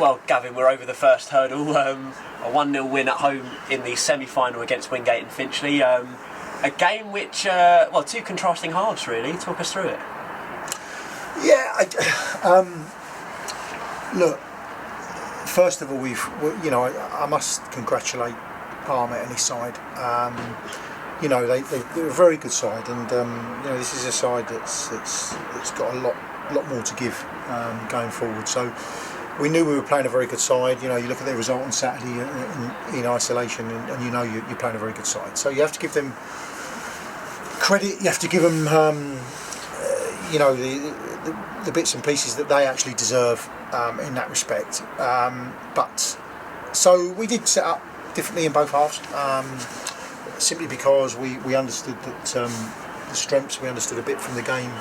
well, Gavin, we're over the first hurdle. A 1-0 win at home in the semi-final against Wingate and Finchley. A game which, two contrasting halves really. Talk us through it. Yeah, look. First of all, I must congratulate Palmer and his side. They're a very good side, and this is a side that's got a lot more to give going forward. So we knew we were playing a very good side. You look at the result on Saturday in isolation, and you're playing a very good side. So you have to give them credit. You have to give them the bits and pieces that they actually deserve in that respect. But so we did set up differently in both halves, simply because we understood that the strengths, we understood a bit from the game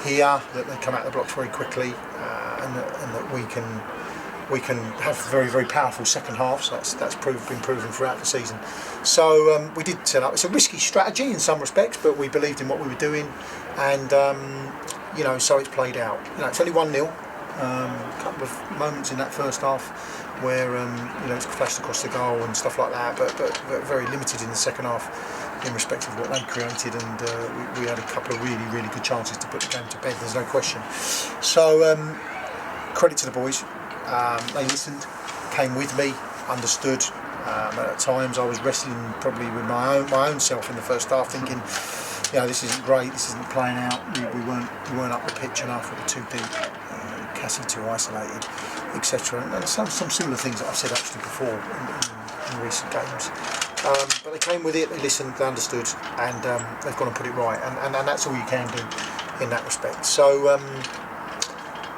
here, that they come out of the blocks very quickly, and that we can have very, very powerful second halves. That's been proven throughout the season. So we did set up. It's a risky strategy in some respects, but we believed in what we were doing, and so it's played out. It's only 1-0. A couple of moments in that first half where it's flashed across the goal and stuff like that, but very limited in the second half in respect of what they created, and we had a couple of really, really good chances to put the game to bed. There's no question. So credit to the boys. They listened, came with me, understood. At times I was wrestling probably with my own self in the first half, thinking, this isn't great, this isn't playing out. We weren't up the pitch enough. We were too deep, Cassie too isolated, etc. And some similar things that I've said actually before in recent games. But they came with it, they listened, they understood, and they've gone and put it right. And that's all you can do in that respect. So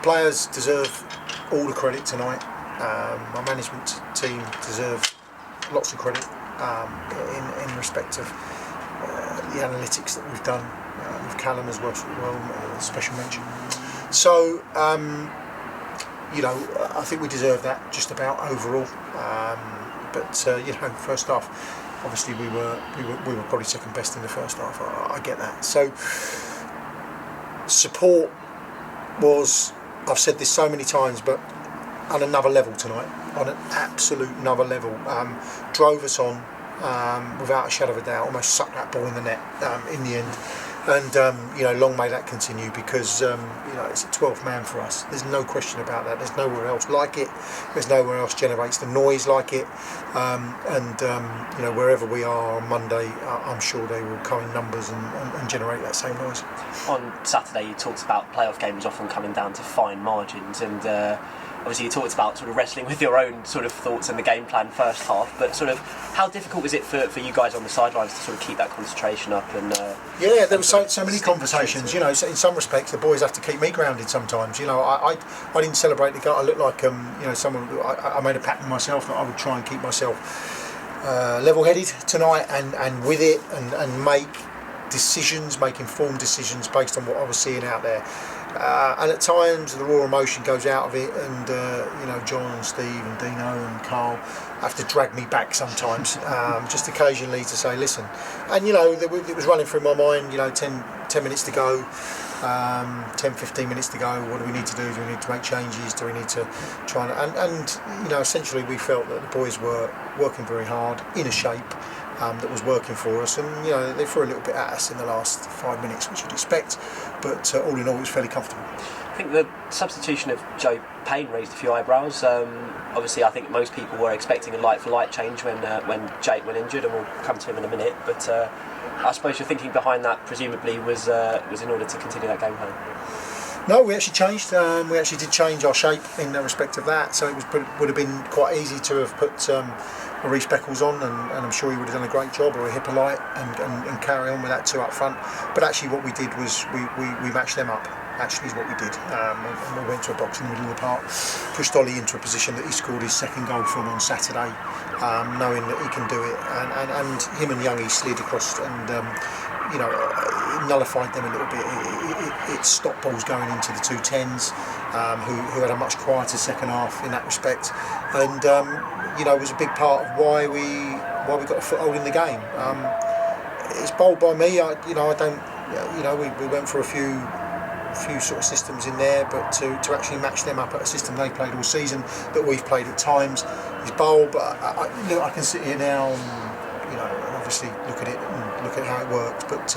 players deserve all the credit tonight. My management team deserve lots of credit in respect of the analytics that we've done with Callum as well, special mention. So I think we deserve that just about overall. But first half, obviously we were probably second best in the first half. I get that. So support was, I've said this so many times, but on another level tonight, on an absolute another level. Drove us on without a shadow of a doubt, almost sucked that ball in the net in the end. And long may that continue, because it's a 12th man for us. There's no question about that. There's nowhere else like it. There's nowhere else generates the noise like it. Wherever we are on Monday, I'm sure they will come in numbers and generate that same noise. On Saturday, you talked about playoff games often coming down to fine margins, and obviously you talked about sort of wrestling with your own sort of thoughts and the game plan first half, but sort of how difficult was it for you guys on the sidelines to sort of keep that concentration up? And there were so many conversations. In some respects the boys have to keep me grounded sometimes. I didn't celebrate the goal. I looked like someone. I made a pact with myself that I would try and keep myself level-headed tonight and with it, and make informed decisions based on what I was seeing out there. And at times the raw emotion goes out of it, and John and Steve and Dino and Carl have to drag me back sometimes, just occasionally to say listen. And it was running through my mind, 10 minutes to go, 10-15 minutes to go. What do we need to do? Do we need to make changes? Do we need to try and essentially we felt that the boys were working very hard in a shape that was working for us, and they threw a little bit at us in the last 5 minutes, which you'd expect, but all in all it was fairly comfortable. I think the substitution of Joe Payne raised a few eyebrows. Obviously I think most people were expecting a light-for-light change when Jake went injured, and we'll come to him in a minute, but I suppose your thinking behind that presumably was in order to continue that game plan. No, we actually changed. We actually did change our shape in respect of that, so it would have been quite easy to have put Maurice Beckles on, and I'm sure he would have done a great job, or a Hippolyte, and carry on with that two up front. But actually what we did was we matched them up, actually is what we did. And we went to a box in the middle of the park, pushed Ollie into a position that he scored his second goal from on Saturday, knowing that he can do it, and him and Youngie slid across and it nullified them a little bit. It stopped balls going into the 210s, who had a much quieter second half in that respect, and it was a big part of why we got a foothold in the game. It's bold by me. I don't. We went for a few few sort of systems in there, but to actually match them up at a system they played all season that we've played at times is bold. But I can sit here now, and obviously look at it and look at how it works. But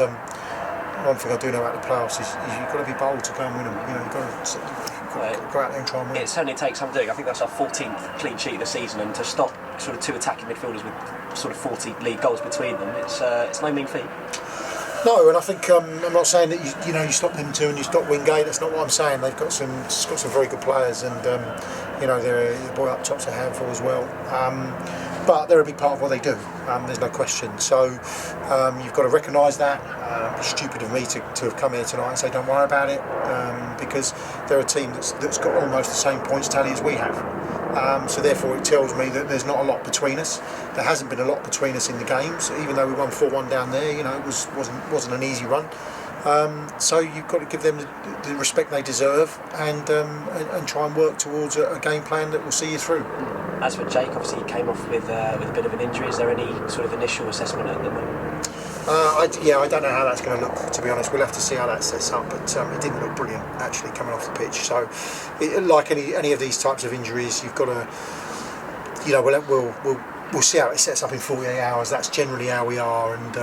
one thing I do know about the playoffs is you've got to be bold to go and win them. You've got to go out there and try and win. It certainly takes some doing. I think that's our 14th clean sheet of the season, and to stop sort of two attacking midfielders with sort of 40 league goals between them, it's no mean feat. No, and I think I'm not saying that you stop them two and you stop Wingate. That's not what I'm saying. They've got some very good players, and they're the boy up top's a handful as well. But they're a big part of what they do. There's no question. So you've got to recognise that. It's stupid of me to have come here tonight and say don't worry about it, because they're a team that's got almost the same points tally as we have. So therefore it tells me that there's not a lot between us. There hasn't been a lot between us in the games, even though we won 4-1 down there. It wasn't an easy run. So you've got to give them the respect they deserve, and try and work towards a game plan that will see you through. As for Jake, obviously he came off with a bit of an injury. Is there any sort of initial assessment at the moment? I don't know how that's going to look, to be honest. We'll have to see how that sets up, but it didn't look brilliant actually coming off the pitch. So, like any of these types of injuries, you've got to, we'll see how it sets up in 48 hours. That's generally how we are, and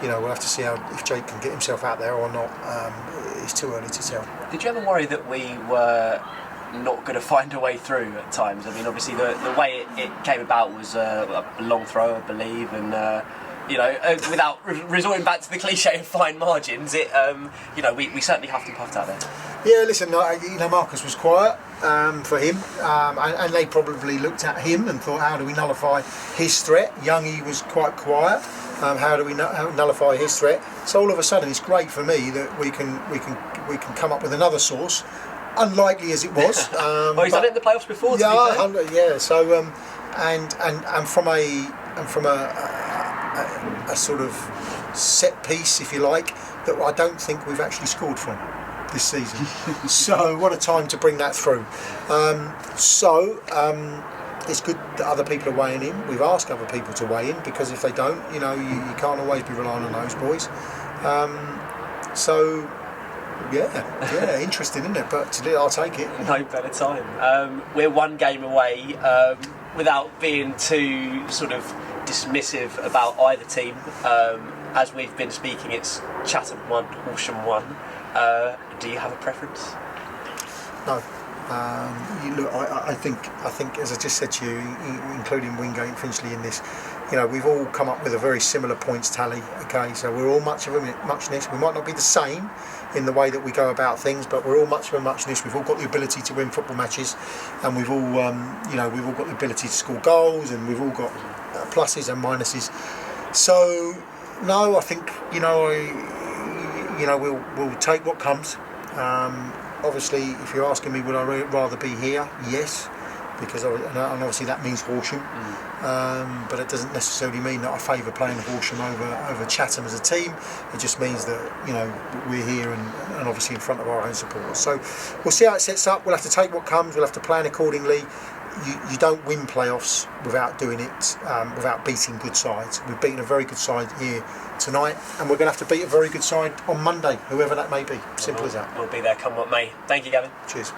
we'll have to see if Jake can get himself out there or not. It's too early to tell. Did you ever worry that we were not going to find a way through at times? I mean, obviously the way it came about was a long throw, I believe, and without resorting back to the cliche of fine margins, we certainly huffed and puffed out there. Yeah, listen, Marcus was quiet for him, and they probably looked at him and thought, how do we nullify his threat? Youngie was quite quiet. How do we nullify his threat? So all of a sudden, it's great for me that we can come up with another source. Unlikely as it was. Well, he's done it in the playoffs before. Yeah. So and from a sort of set piece, if you like, that I don't think we've actually scored from this season. So what a time to bring that through. It's good that other people are weighing in. We've asked other people to weigh in, because if they don't, you can't always be relying on those boys. Yeah, interesting, isn't it? But I'll take it. No better time. We're one game away. Without being too sort of dismissive about either team, as we've been speaking, it's Chatham 1, Horsham 1. Do you have a preference? No. I think, as I just said to you, including Wingate and Finchley in this, we've all come up with a very similar points tally. Okay, so we're all much of a muchness. We might not be the same in the way that we go about things, but we're all much of a muchness. We've all got the ability to win football matches, and we've all got the ability to score goals, and we've all got pluses and minuses. So no, I think we'll take what comes. Obviously, if you're asking me, would I rather be here? Yes, because and obviously that means Horsham. But it doesn't necessarily mean that I favour playing Horsham over Chatham as a team. It just means that we're here and obviously in front of our own supporters. So we'll see how it sets up. We'll have to take what comes. We'll have to plan accordingly. You don't win playoffs without doing it, without beating good sides. We've beaten a very good side here tonight, and we're going to have to beat a very good side on Monday, whoever that may be. Simple as that. We'll be there come what may. Thank you, Gavin. Cheers.